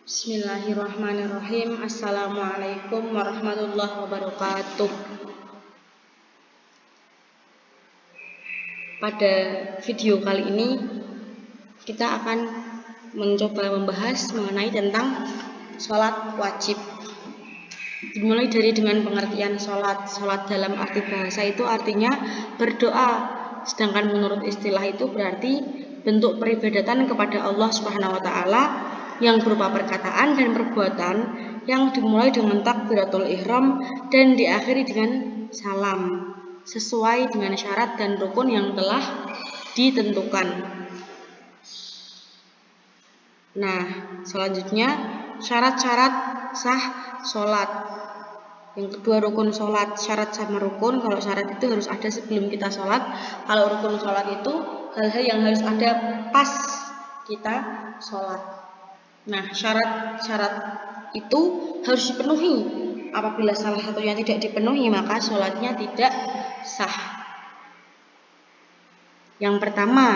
Bismillahirrahmanirrahim. Assalamualaikum warahmatullahi wabarakatuh. Pada video kali ini kita akan mencoba membahas mengenai tentang sholat wajib. Dimulai dari dengan pengertian sholat. Sholat dalam arti bahasa itu artinya berdoa, sedangkan menurut istilah itu berarti bentuk peribadatan kepada Allah Subhanahu wa taala yang berupa perkataan dan perbuatan yang dimulai dengan takbiratul ihram dan diakhiri dengan salam sesuai dengan syarat dan rukun yang telah ditentukan. Nah, selanjutnya syarat-syarat sah sholat. Yang kedua rukun sholat, syarat sama rukun. Kalau syarat itu harus ada sebelum kita sholat. Kalau rukun sholat itu hal-hal yang harus ada pas kita sholat. Nah, syarat-syarat itu harus dipenuhi. Apabila salah satunya tidak dipenuhi, maka sholatnya tidak sah. Yang pertama,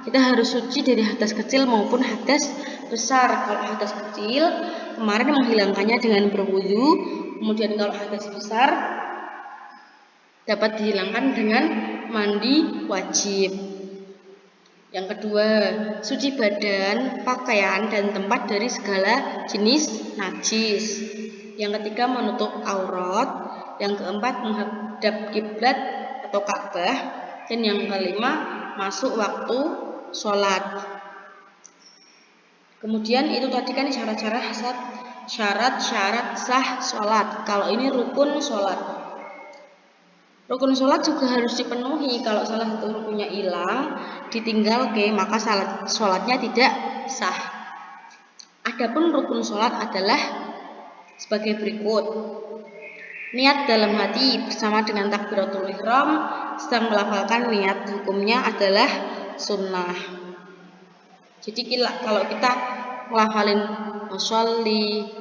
kita harus suci dari hadas kecil maupun hadas besar. Kalau hadas kecil, kemarin menghilangkannya dengan berwudu. Kemudian kalau hadas besar, dapat dihilangkan dengan mandi wajib. Yang kedua, suci badan, pakaian, dan tempat dari segala jenis najis. Yang ketiga, menutup aurat. Yang keempat, menghadap kiblat atau Ka'bah. Dan yang kelima, masuk waktu sholat. Kemudian itu tadi kan syarat-syarat sah sholat. Kalau ini rukun sholat. Rukun sholat juga harus dipenuhi. Kalau salah satu rukunnya hilang, ditinggal maka sholatnya tidak sah. Adapun rukun sholat adalah sebagai berikut. Niat dalam hati bersama dengan takbiratul ihram sedang melafalkan niat, hukumnya adalah sunnah. Jadi kalau kita melafalin sholli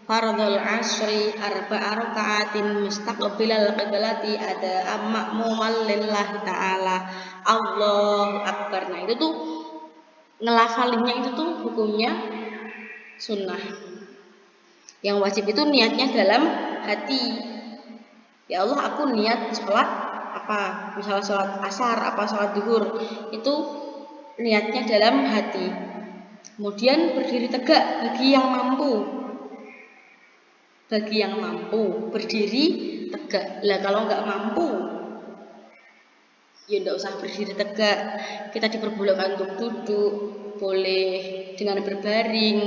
fardhul asri arba'a raka'atin mustaqbilal qiblati ada ma'muman lillahi ta'ala Allahu akbar. Nah, itu tuh ngelafalinnya itu tuh hukumnya sunnah. Yang wajib itu niatnya dalam hati. Ya Allah, aku niat sholat apa? Misalnya sholat asar, apa sholat duhur, itu niatnya dalam hati. Kemudian berdiri tegak bagi yang mampu. Bagi yang mampu berdiri tegak. Lah kalau nggak mampu, ya nggak usah berdiri tegak. Kita diperbolehkan untuk duduk, boleh dengan berbaring.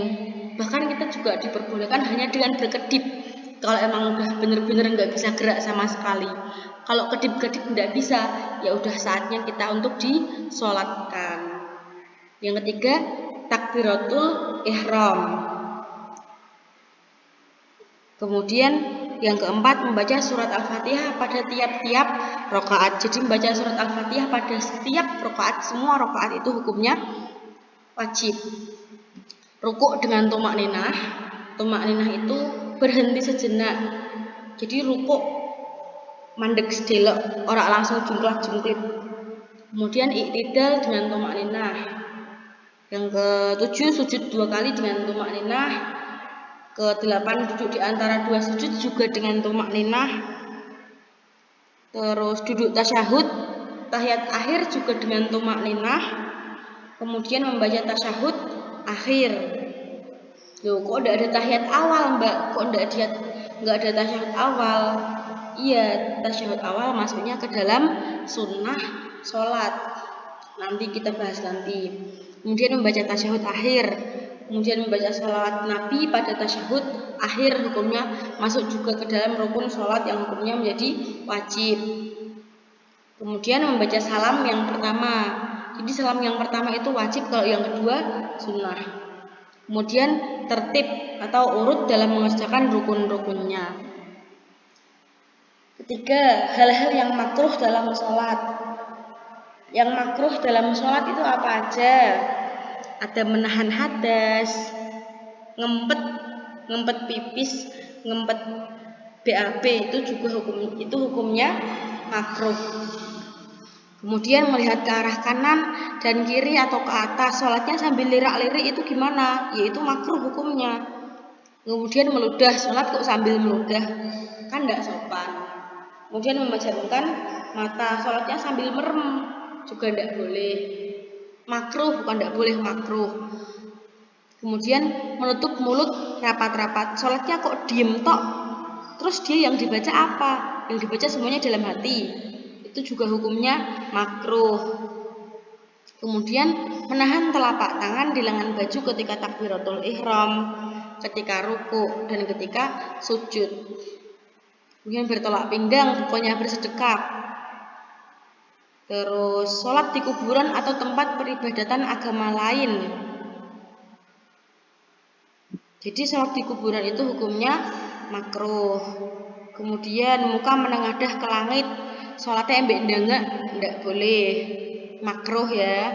Bahkan kita juga diperbolehkan hanya dengan berkedip. Kalau emang udah bener-bener nggak bisa gerak sama sekali. Kalau kedip-kedip nggak bisa, ya udah saatnya kita untuk disolatkan. Yang ketiga, takbiratul ihram. Kemudian yang keempat, membaca surat Al-Fatihah pada tiap-tiap rakaat. Jadi membaca surat Al-Fatihah pada setiap rakaat, semua rakaat itu hukumnya wajib. Rukuk dengan tumak ninah. Tumak ninah itu berhenti sejenak. Jadi rukuk mandek sedelok, ora langsung jungklak-jungklip. Kemudian iktidal dengan tumak ninah. Yang ketujuh, sujud 2 kali dengan tumak ninah. Ke-8 duduk di antara 2 sujud juga dengan tumak ninah. Terus duduk tasyahud, tahiyat akhir juga dengan tumak ninah. Kemudian membaca tasyahud akhir. Loh, kok enggak ada tahiyat awal, Mbak? Kok enggak ada tasyahud awal? Iya, tasyahud awal masuknya ke dalam sunnah sholat. Nanti kita bahas nanti. Kemudian membaca tasyahud akhir. Kemudian membaca salawat Nabi pada tasyahud akhir, hukumnya masuk juga ke dalam rukun sholat yang hukumnya menjadi wajib. Kemudian membaca salam yang pertama. Jadi salam yang pertama itu wajib, kalau yang kedua sunnah. Kemudian tertib atau urut dalam mengerjakan rukun-rukunnya. Ketiga, hal-hal yang makruh dalam sholat. Yang makruh dalam sholat itu apa aja? Ada menahan hadas, ngempet pipis, ngempet BAB, itu juga hukumnya makruh. Kemudian melihat ke arah kanan dan kiri atau ke atas, sholatnya sambil lirak-lirik itu gimana? Yaitu makruh hukumnya. Kemudian meludah, sholat kok sambil meludah, kan tidak sopan. Kemudian memejamkan mata, sholatnya sambil merem, juga tidak boleh. Makruh, bukan tidak boleh, makruh. Kemudian menutup mulut rapat-rapat, sholatnya kok diem tok. Terus dia yang dibaca apa? Yang dibaca semuanya dalam hati. Itu juga hukumnya makruh. Kemudian menahan telapak tangan di lengan baju ketika takbiratul ihram, ketika ruku dan ketika sujud. Kemudian bertolak pinggang, pokoknya bersedekap. Terus sholat di kuburan atau tempat peribadatan agama lain. Jadi sholat di kuburan itu hukumnya makruh. Kemudian muka menengadah ke langit, sholatnya embek ndangak, tidak boleh, makruh ya.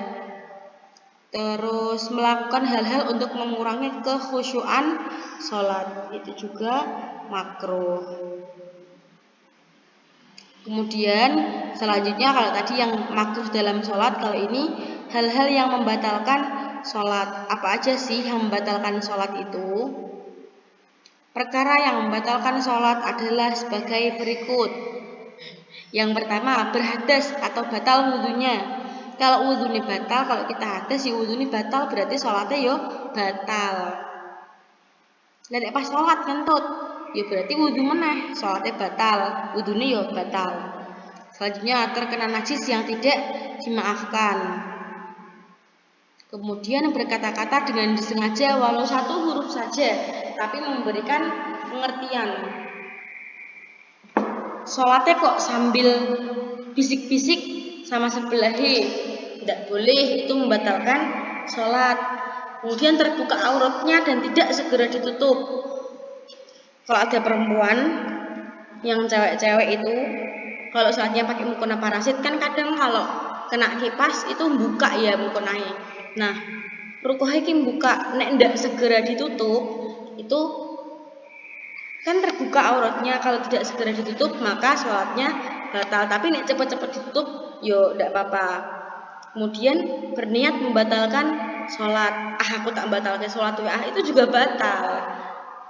Terus melakukan hal-hal untuk mengurangi kekhusyuan sholat, itu juga makruh. Kemudian selanjutnya kalau tadi yang makruh dalam sholat, kalau ini hal-hal yang membatalkan sholat. Apa aja sih yang membatalkan sholat itu? Perkara yang membatalkan sholat adalah sebagai berikut. Yang pertama, berhadas atau batal wudhunya. Kalau wudhunya batal, kalau kita hadas ya wudhunya batal, berarti sholatnya yo batal. Dan pas sholat kentut, ya berarti wudhu meneh, sholatnya batal, wudhunya yo batal. Selanjutnya terkena najis yang tidak dimaafkan. Kemudian berkata-kata dengan disengaja walau satu huruf saja, tapi memberikan pengertian. Sholatnya kok sambil bisik-bisik sama sebelahi, tidak boleh, itu membatalkan sholat. Kemudian terbuka auratnya dan tidak segera ditutup. Kalau ada perempuan yang cewek-cewek itu, kalau sholatnya pakai mukena parasit kan kadang kalau kena kipas itu buka ya mukenanya. Nah, rukuhnya ki buka, nek ndak segera ditutup, itu kan terbuka auratnya. Kalau tidak segera ditutup, maka sholatnya batal. Tapi nek cepat-cepat ditutup, yo ndak apa-apa. Kemudian berniat membatalkan sholat. Aku tak batalkan sholat WA, itu juga batal.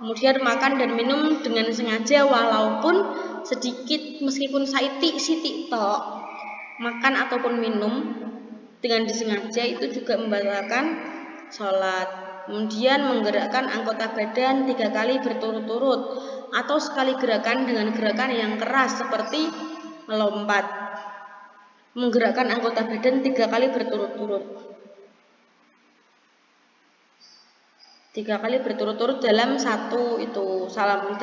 Kemudian makan dan minum dengan sengaja walaupun sedikit, meskipun sitik tok, makan ataupun minum dengan disengaja itu juga membatalkan sholat. Kemudian menggerakkan anggota badan 3 kali berturut-turut atau sekali gerakan dengan gerakan yang keras seperti melompat. Menggerakkan anggota badan 3 kali berturut-turut. 3 kali berturut-turut dalam satu itu,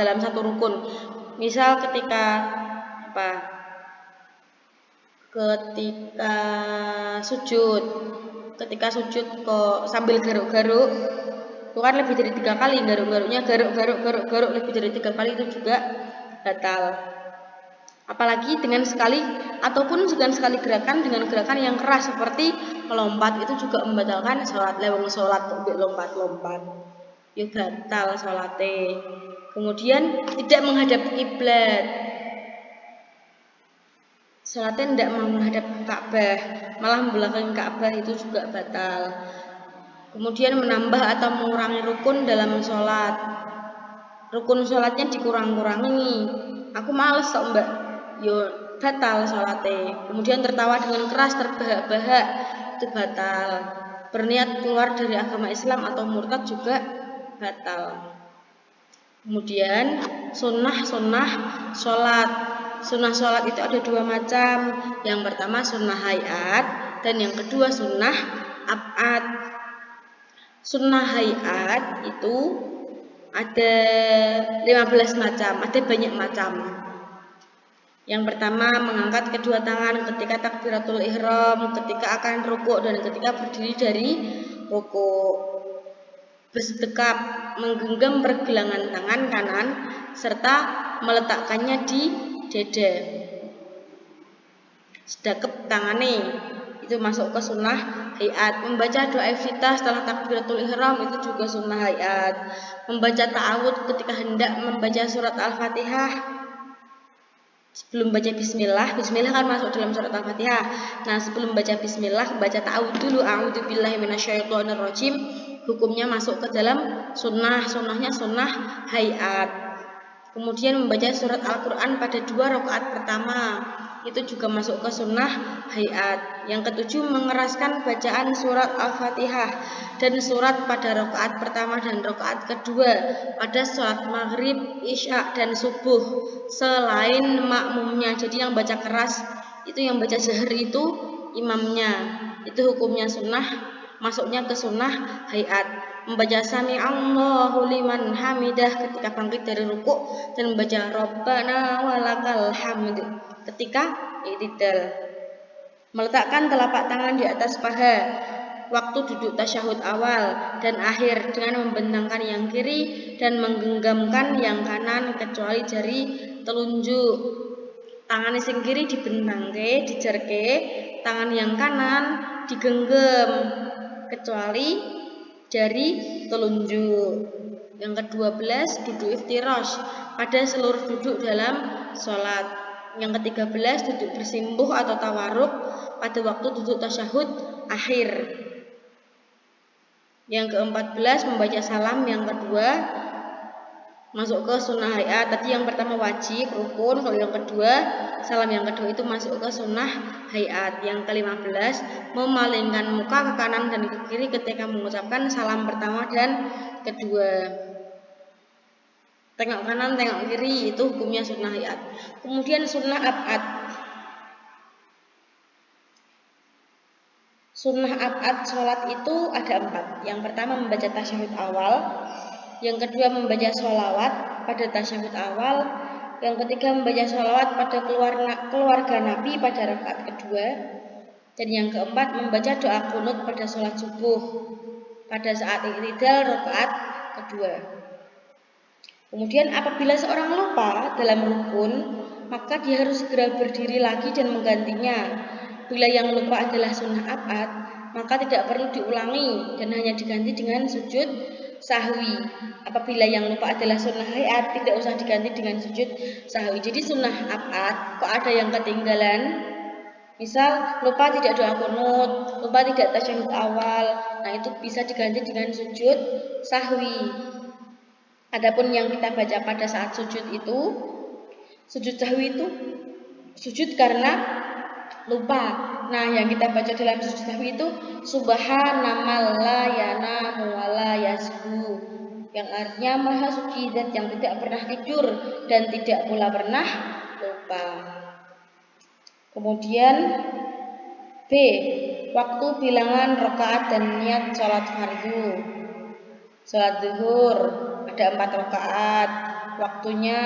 dalam satu rukun. Misal ketika sujud kok sambil garuk-garuk, itu kan lebih dari 3 kali, garuk-garuknya garuk lebih dari 3 kali itu juga batal. Apalagi dengan sekali ataupun dengan sekali gerakan dengan gerakan yang keras seperti melompat, itu juga membatalkan sholat. Leweng sholat kok lompat-lompat, ya batal sholatnya. Kemudian tidak menghadap kiblat, sholatnya tidak menghadap Ka'bah, malah membelakangi Ka'bah, itu juga batal. Kemudian menambah atau mengurangi rukun dalam sholat, rukun sholatnya dikurang-kurangi. Aku males kok mbak, yo batal sholatnya. Kemudian tertawa dengan keras, terbahak-bahak, itu batal. Berniat keluar dari agama Islam atau murtad juga batal. Kemudian sunnah sholat. Sunnah sholat itu ada 2 macam. Yang pertama sunnah hayat dan yang kedua sunnah ab'ad. Sunnah hayat itu ada 15 macam, ada banyak macam. Yang pertama mengangkat kedua tangan ketika takbiratul ihram, ketika akan rukuk dan ketika berdiri dari rukuk. Bersedekap, menggenggam pergelangan tangan kanan serta meletakkannya di dada. Sedekap tangane, itu masuk ke sunnah hayat. Membaca doa iftitah setelah takbiratul ihram itu juga sunnah hayat. Membaca ta'awudz ketika hendak membaca surat Al-Fatihah Sebelum baca bismillah, bismillah kan masuk dalam surat Al-Fatihah. Nah, sebelum baca bismillah, baca ta'awudz dulu, a'udzubillahi minasyaitonirrajim. Hukumnya masuk ke dalam sunnah, sunnahnya sunnah hayat. Kemudian membaca surat Al-Quran pada 2 rakaat pertama, itu juga masuk ke sunnah hayat. Yang ketujuh, mengeraskan bacaan surat Al-Fatihah dan surat pada rakaat pertama dan rakaat kedua pada sholat maghrib, isya dan subuh selain makmumnya. Jadi yang baca keras itu, yang baca jahar itu imamnya. Itu hukumnya sunnah, masuknya ke sunnah hayat. Membaca sami Allahu liman hamidah ketika bangkit dari ruku dan membaca Rabbana walakal hamd ketika i'tidal. Meletakkan telapak tangan di atas paha waktu duduk tasyahud awal dan akhir dengan membentangkan yang kiri dan menggenggamkan yang kanan kecuali jari telunjuk. Tangan sing kiri dibentangke, dijarke, tangan yang kanan digenggam kecuali jari telunjuk. Yang ke-12, duduk iftirash pada seluruh duduk dalam sholat. Yang ke-13, duduk bersimpuh atau tawaruk pada waktu duduk tasyahud akhir. Yang ke-14, membaca salam yang kedua masuk ke sunnah hayat. Tadi yang pertama wajib, rukun. Kalau yang kedua, salam yang kedua itu masuk ke sunnah hayat. Yang ke-15, memalingkan muka ke kanan dan ke kiri ketika mengucapkan salam pertama dan kedua. Tengok kanan, tengok kiri, itu hukumnya sunnah hayat. Kemudian sunnah ab'ad. Sunnah ab'ad sholat itu ada 4. Yang pertama membaca tasyahud awal. Yang kedua membaca sholawat pada tasyahud awal. Yang ketiga membaca sholawat pada keluarga Nabi pada rakaat kedua. Dan yang keempat membaca doa qunut pada sholat subuh pada saat i'tidal rakaat kedua. Kemudian apabila seorang lupa dalam rukun, maka dia harus segera berdiri lagi dan menggantinya. Bila yang lupa adalah sunnah ab'ad, maka tidak perlu diulangi dan hanya diganti dengan sujud sahwi. Apabila yang lupa adalah sunnah hayat, tidak usah diganti dengan sujud sahwi. Jadi sunnah ab'ad, kok ada yang ketinggalan? Misal lupa tidak doa qunut, lupa tidak tasyahud awal, nah itu bisa diganti dengan sujud sahwi. Adapun yang kita baca pada saat sujud itu, sujud sahwi itu sujud karena lupa. Nah, yang kita baca dalam sujud sahwi itu subhana la yanamu wa la yasbu, yang artinya maha suci zat yang tidak pernah tidur dan tidak pula pernah lupa. Kemudian B, waktu bilangan rakaat dan niat sholat fardu. Sholat zuhur ada 4 rakaat. Waktunya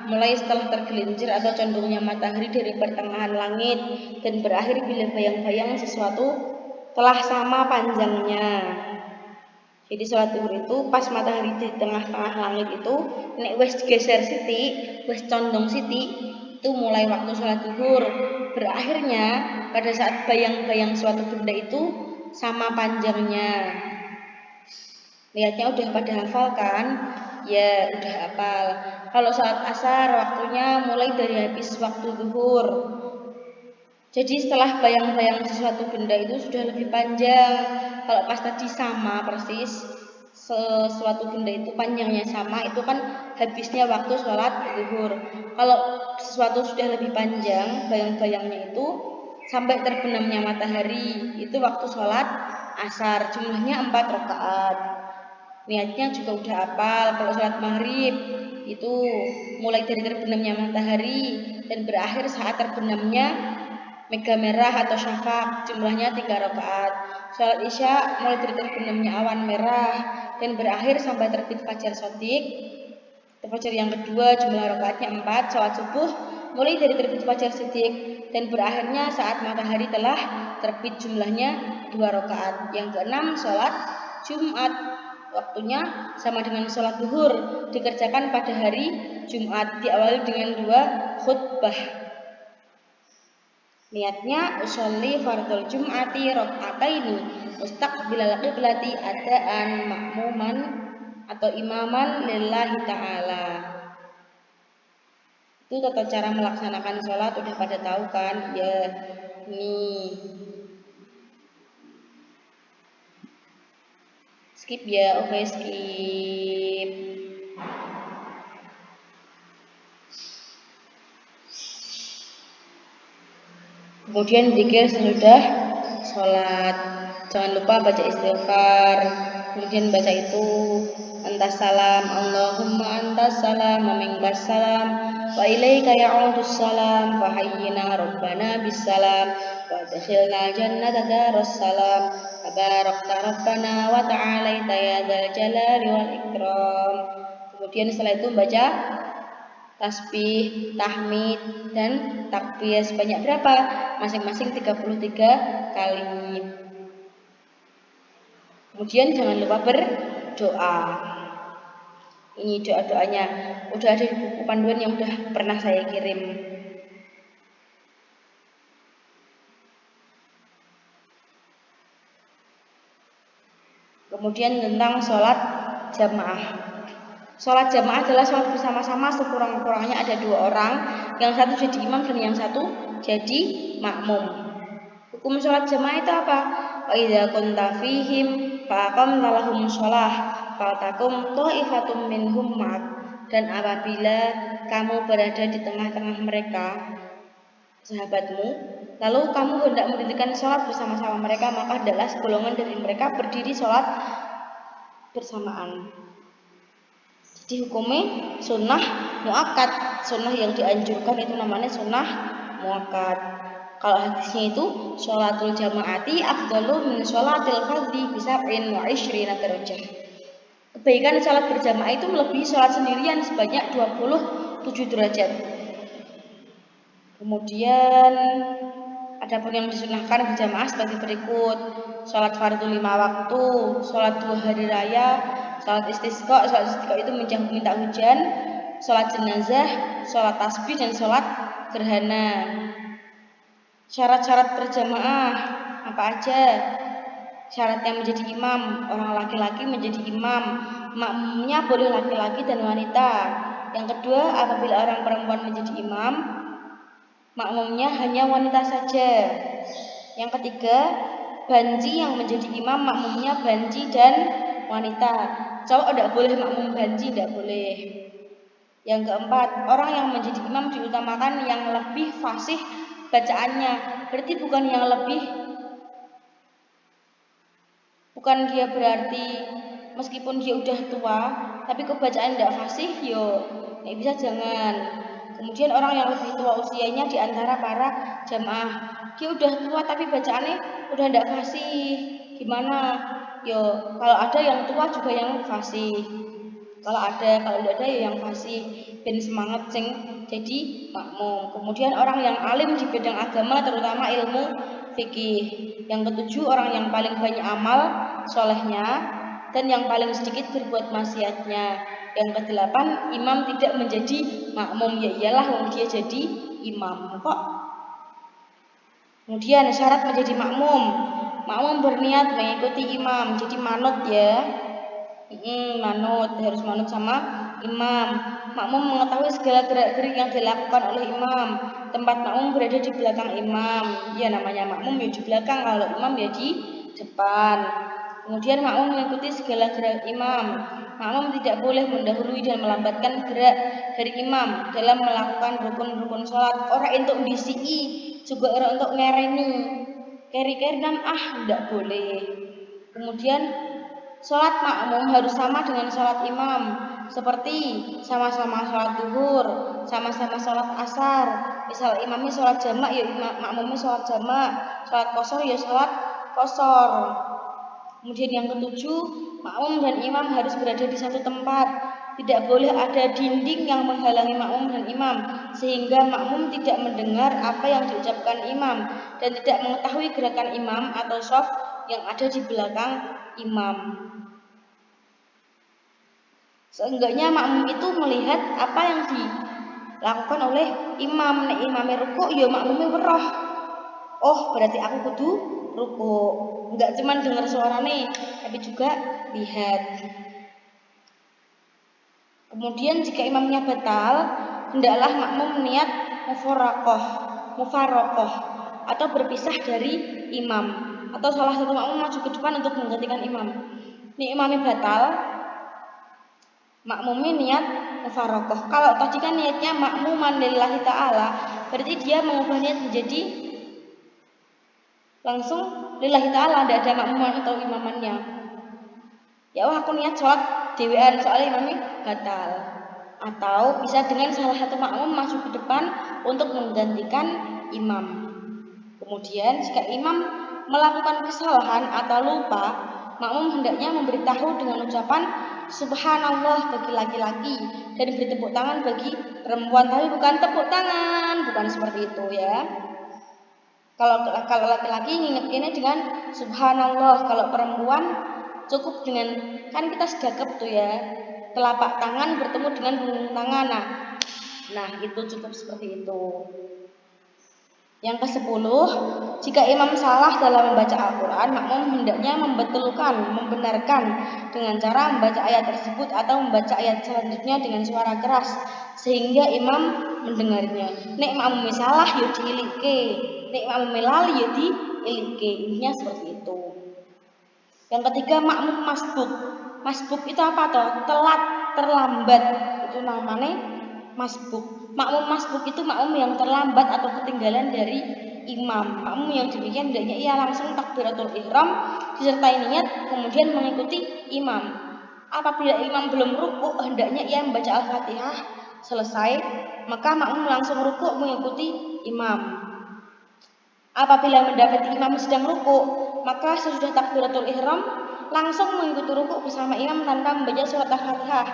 mulai setelah tergelincir atau condongnya matahari dari pertengahan langit dan berakhir bila bayang-bayang sesuatu telah sama panjangnya. Jadi sholat zuhur itu pas matahari di tengah-tengah langit itu, nek wis geser sithik, wis condong sithik, itu mulai waktu sholat zuhur. Berakhirnya pada saat bayang-bayang suatu benda itu sama panjangnya. Lihatnya udah pada hafal kan? Ya udah hafal. Kalau saat asar waktunya mulai dari habis waktu zuhur. Jadi setelah bayang-bayang sesuatu benda itu sudah lebih panjang. Kalau pas tadi sama persis, sesuatu benda itu panjangnya sama, itu kan habisnya waktu sholat zuhur. Kalau sesuatu sudah lebih panjang, bayang-bayangnya itu sampai terbenamnya matahari, itu waktu sholat asar. Jumlahnya 4 rakaat. Niatnya juga udah hafal. Kalau sholat maghrib itu mulai dari terbenamnya matahari dan berakhir saat terbenamnya mega merah atau syafaq, jumlahnya 3 rakaat. Sholat isya mulai dari terbenamnya awan merah dan berakhir sampai terbit fajar shadiq. Fajar yang kedua jumlah rakaatnya 4. Sholat subuh mulai dari terbit fajar shadiq dan berakhirnya saat matahari telah terbit, jumlahnya 2 rakaat. Yang keenam sholat Jumat, waktunya sama dengan sholat zuhur, dikerjakan pada hari Jumat, diawali dengan 2 khutbah. Niatnya usolli fardhul jum'ati raka'ataini mustaqbilal qiblati adaan makmuman atau imaman lillahi ta'ala. Itu tata cara melaksanakan sholat udah pada tahu kan? Ya, nih. Skip ya, oke skip. Kemudian zikir sesudah sholat. Jangan lupa baca istighfar. Kemudian baca itu antas salam, Allahumma antas salam, wa minkas salam, wa ilaika ya'udus salam, wa hayyina rabbana bis salam, wa adkhilna jannata daras salam, tabarakta rabbana wa ta'alaita ya dzal jalali wal ikram. Kemudian setelah itu baca tasbih, tahmid, dan takbir sebanyak berapa? Masing-masing 33 kali. Kemudian jangan lupa berdoa. Ini doa-doanya udah ada di buku panduan yang udah pernah saya kirim. Kemudian tentang sholat jamaah. Sholat jamaah adalah sholat bersama-sama, sekurang-kurangnya ada 2 orang, yang satu jadi imam dan yang satu jadi makmum. Hukum sholat jamaah itu apa? Wa idza kunta fihim fa aqamta lahum shalah faltakum ta'ifatum minhum ma'ak. Dan apabila kamu berada di tengah-tengah mereka, sahabatmu, lalu kamu hendak mendirikan sholat bersama-sama mereka, maka hendaklah segolongan dari mereka berdiri sholat bersamaan. Jadi hukumnya sunnah muakkad. Sunnah yang dianjurkan itu namanya sunnah muakkad. Kalau hadisnya itu sholatul jamaati afdalu min sholatil fardhi bi 27 darajah. Kebaikan sholat berjamaah itu melebihi sholat sendirian sebanyak 27 derajat. Kemudian adapun yang disunahkan berjamaah sebagai berikut: sholat fardu 5 waktu, sholat 2 hari raya, sholat istisqa. Sholat istisqa itu minta hujan, sholat jenazah, sholat tasbih, dan sholat gerhana. Syarat-syarat berjamaah apa aja? Syaratnya menjadi imam, orang laki-laki menjadi imam, makmumnya boleh laki-laki dan wanita. Yang kedua, apabila orang perempuan menjadi imam, makmumnya hanya wanita saja. Yang ketiga, banji yang menjadi imam, makmumnya banji dan wanita. Cowok tidak boleh makmum banji, tidak boleh. Yang keempat, orang yang menjadi imam diutamakan yang lebih fasih bacaannya. Berarti bukan dia berarti meskipun dia udah tua tapi kebacaan tidak fasih, bisa jangan. Kemudian orang yang lebih tua usianya di antara para jamaah, dia udah tua tapi bacaannya udah tidak fasih, gimana? Kalau ada yang tua juga yang fasih. Kalau tidak ada ya yang fasih, ben semangat sing jadi makmum. Kemudian orang yang alim di bidang agama, terutama ilmu fikih. Yang ketujuh, orang yang paling banyak amal solehnya dan yang paling sedikit berbuat maksiatnya. Yang kedelapan, imam tidak menjadi makmum, ya iyalah wong dia jadi imam kok. Kemudian syarat menjadi makmum berniat mengikuti imam, jadi manut ya. Harus manut sama imam. Makmum mengetahui segala gerak-gerik yang dilakukan oleh imam. Tempat makmum berada di belakang imam. Ya namanya makmum ya di belakang, kalau imam ya di depan. Kemudian makmum mengikuti segala gerak imam. Makmum tidak boleh mendahului dan melambatkan gerak dari imam dalam melakukan rukun-rukun sholat. Orang untuk disii juga orang untuk ngereni. Keri-keri dan tidak boleh. Kemudian sholat makmum harus sama dengan sholat imam, seperti sama-sama sholat duhur, sama-sama sholat asar. Misal imamnya sholat jamak, ya makmumnya sholat jamak. Sholat qashar ya sholat qashar. Kemudian yang ketujuh, makmum dan imam harus berada di satu tempat. Tidak boleh ada dinding yang menghalangi makmum dan imam, sehingga makmum tidak mendengar apa yang diucapkan imam dan tidak mengetahui gerakan imam atau shaf yang ada di belakang imam. Seenggaknya makmum itu melihat apa yang dilakukan oleh imam. Nek imamnya ruku, ya makmumnya weruh. Oh, berarti aku kudu ruku. Enggak cuma dengar suaranya, tapi juga lihat. Kemudian jika imamnya batal, hendaklah makmum niat mufarokoh atau berpisah dari imam, atau salah satu makmum maju ke depan untuk menggantikan imam. Ini imamnya batal, makmumnya niat mufarokoh. Kalau tadi kan niatnya makmuman lillahi ta'ala, berarti dia mengubah niat menjadi langsung lillahi ta'ala, tidak ada makmuman atau imamannya. Ya aku niat sholat dewean soalnya imamnya batal. Atau bisa dengan salah satu makmum maju ke depan untuk menggantikan imam. Kemudian jika imam melakukan kesalahan atau lupa, makmum hendaknya memberitahu dengan ucapan subhanallah bagi laki-laki dan beri tepuk tangan bagi perempuan, tapi bukan tepuk tangan, bukan seperti itu ya. Kalau laki-laki ngingetinnya dengan subhanallah, kalau perempuan cukup dengan, kan kita segagap tuh ya, telapak tangan bertemu dengan ujung tangan. Nah itu cukup seperti itu. Yang ke-10, jika imam salah dalam membaca Al-Quran, makmum hendaknya membenarkan dengan cara membaca ayat tersebut atau membaca ayat selanjutnya dengan suara keras sehingga imam mendengarnya. Nek makmum salah ya diilike, nek makmum lali ya diilike. Intinya seperti itu. Yang ketiga, makmum masbuk. Masbuk itu apa toh? Telat, terlambat. Itu namanya masbuk. Makmum masbuk itu makmum yang terlambat atau ketinggalan dari imam. Makmum yang demikian hendaknya ia langsung takbiratul ihram disertai niat kemudian mengikuti imam. Apabila imam belum ruku, hendaknya ia membaca Al-Fatihah selesai, maka makmum langsung ruku mengikuti imam. Apabila mendapati imam sedang ruku, maka sesudah takbiratul ihram langsung mengikuti ruku bersama imam tanpa membaca surat Al-Fatihah,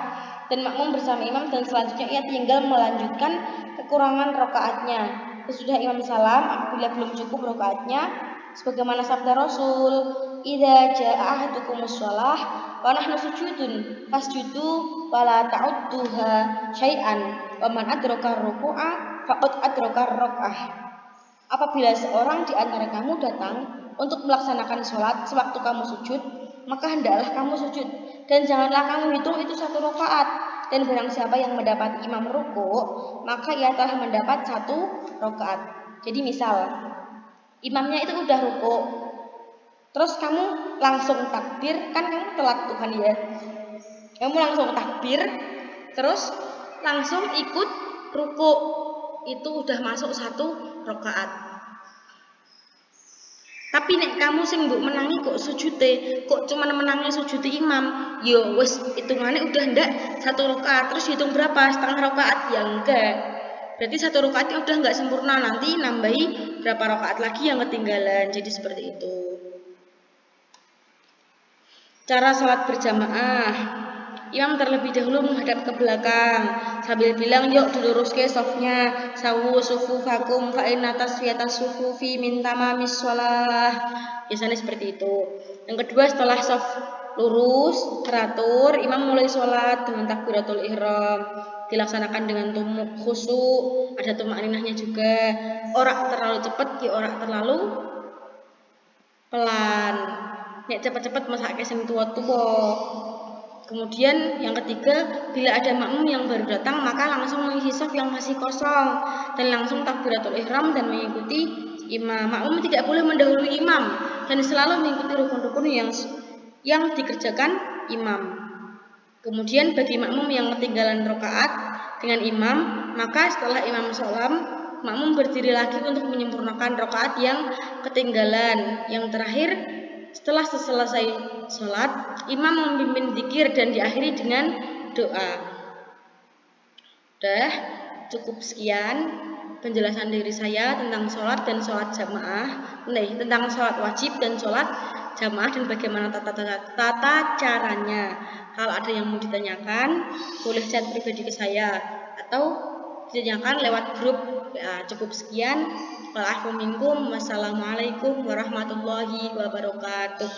dan makmum bersama imam, dan selanjutnya ia tinggal melanjutkan kekurangan rakaatnya. Sesudah imam salam, apabila belum cukup rakaatnya, sebagaimana sabda Rasul, idza jaa ahadukumus shalah wa nahnu sujudun fasjudu wa la ta'udduha syai'an wa man adraka ruku'a faqad adraka rakaah. Apabila seorang di antara kamu datang untuk melaksanakan sholat sewaktu kamu sujud, maka hendaklah kamu sujud dan janganlah kamu hitung itu satu rakaat. Dan barang siapa yang mendapat imam ruku, maka ia telah mendapat satu rakaat. Jadi misal imamnya itu udah ruku, terus kamu langsung takbir, kan kamu telat Tuhan ya. Kamu langsung takbir, terus langsung ikut ruku, itu udah masuk satu rakaat. Tapi nek kamu sing mbok menangi kok sujute, kok cuman menangi sujud imam, yo wis hitungannya udah ndak satu rakaat, terus hitung berapa setengah rakaat, ya enggak. Berarti satu rakaatnya udah enggak sempurna, nanti nambahi berapa rakaat lagi yang ketinggalan. Jadi seperti itu. Cara sholat berjamaah. Imam terlebih dahulu menghadap ke belakang sambil bilang, yuk diluruske sofnya, sawu sufufakum fa inna tasfiyatas sufufi min tamamis shalah. Biasanya seperti itu. Yang kedua, setelah sof lurus teratur, imam mulai sholat dengan takbiratul ihram, dilaksanakan dengan tumuk khusyuk, ada tumakninahnya juga, ora terlalu cepat, ora terlalu pelan. Nek cepat-cepat masake sing tua-tua. Kemudian yang ketiga, bila ada makmum yang baru datang, maka langsung mengisi shaf yang masih kosong dan langsung takbiratul ihram dan mengikuti imam. Makmum tidak boleh mendahului imam dan selalu mengikuti rukun-rukun yang dikerjakan imam. Kemudian bagi makmum yang ketinggalan rakaat dengan imam, maka setelah imam salam, makmum berdiri lagi untuk menyempurnakan rakaat yang ketinggalan. Yang terakhir, setelah selesai sholat, imam memimpin zikir dan diakhiri dengan doa. Udah cukup sekian penjelasan dari saya tentang sholat dan sholat jamaah, tentang sholat wajib dan sholat jamaah dan bagaimana tata caranya. Kalau ada yang mau ditanyakan, boleh chat pribadi ke saya atau ditanyakan lewat grup. Cukup sekian. Wassalamualaikum warahmatullahi wabarakatuh.